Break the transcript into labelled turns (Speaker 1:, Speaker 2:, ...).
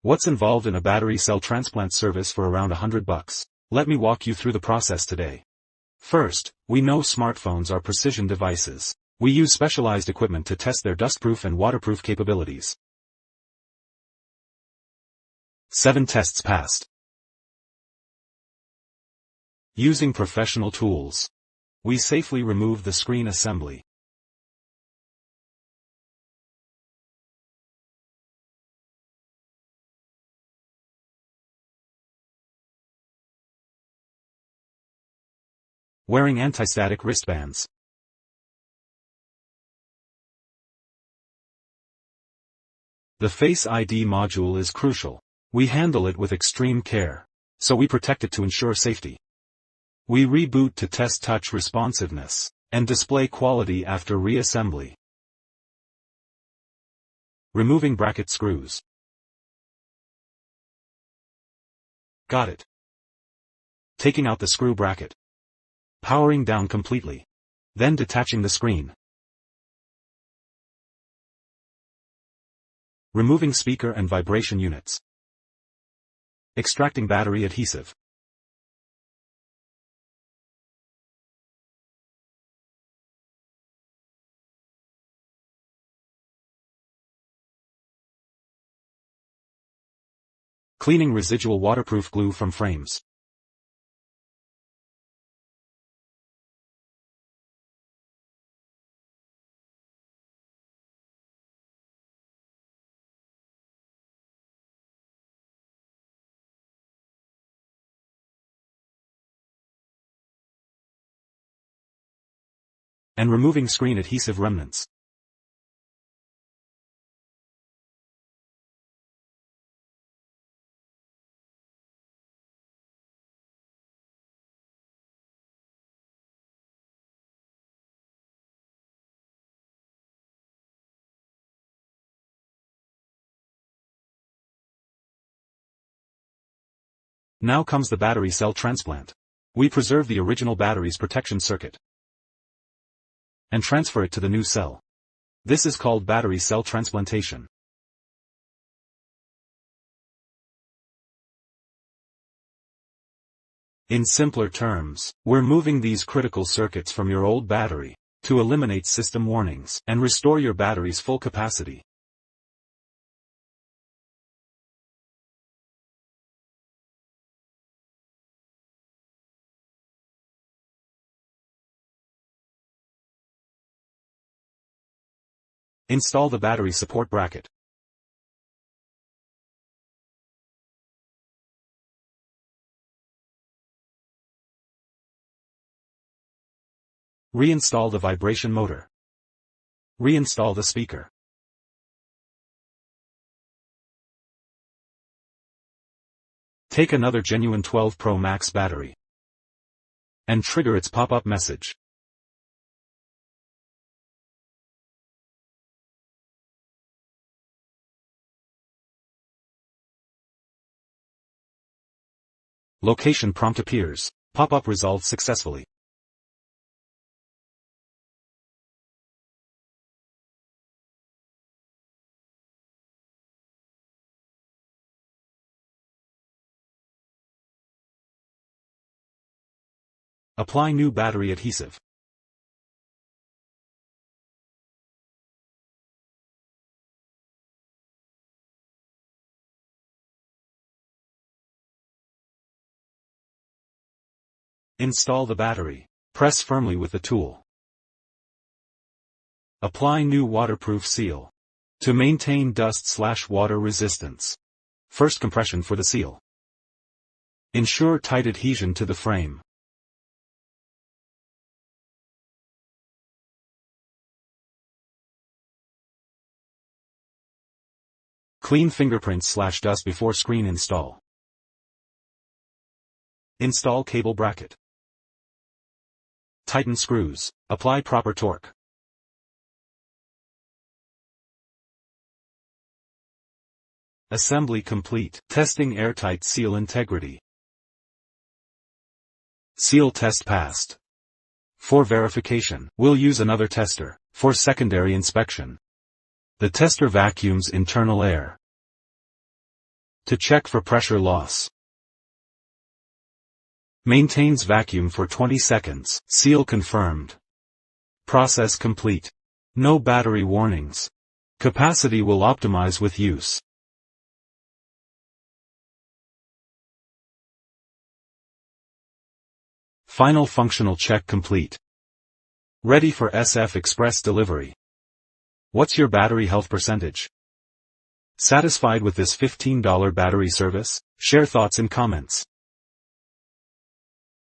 Speaker 1: What's involved in a battery cell transplant service for around $100? Let me walk you through the process today. First, we know smartphones are precision devices. We use specialized equipment to test their dustproof and waterproof capabilities. 7 tests passed. Using professional tools, we safely remove the screen assembly. Wearing anti-static wristbands. The Face ID module is crucial. We handle it with extreme care, so we protect it to ensure safety. We reboot to test touch responsiveness and display quality after reassembly. Removing bracket screws. Got it. Taking out the screw bracket. Powering down completely. Then detaching the screen. Removing speaker and vibration units. Extracting battery adhesive. Cleaning residual waterproof glue from frames. And removing screen adhesive remnants. Now comes the battery cell transplant. We preserve the original battery's protection circuit and transfer it to the new cell. This is called battery cell transplantation. In simpler terms, we're moving these critical circuits from your old battery to eliminate system warnings and restore your battery's full capacity. Install the battery support bracket. Reinstall the vibration motor. Reinstall the speaker. Take another genuine 12Promax battery and trigger its pop-up message. Location prompt appears. Pop-up resolved successfully. Apply new battery adhesive. Install the battery. Press firmly with the tool. Apply new waterproof seal. To maintain dust/water resistance. First compression for the seal. Ensure tight adhesion to the frame. Clean fingerprints/dust before screen install. Install cable bracket. Tighten screws. Apply proper torque. Assembly complete. Testing airtight seal integrity. Seal test passed. For verification, we'll use another tester. For secondary inspection, the tester vacuums internal air. To check for pressure loss. Maintains vacuum for 20 seconds. Seal confirmed. Process complete. No battery warnings. Capacity will optimize with use. Final functional check complete. Ready for SF Express delivery. What's your battery health percentage? Satisfied with this $15 battery service? Share thoughts in comments.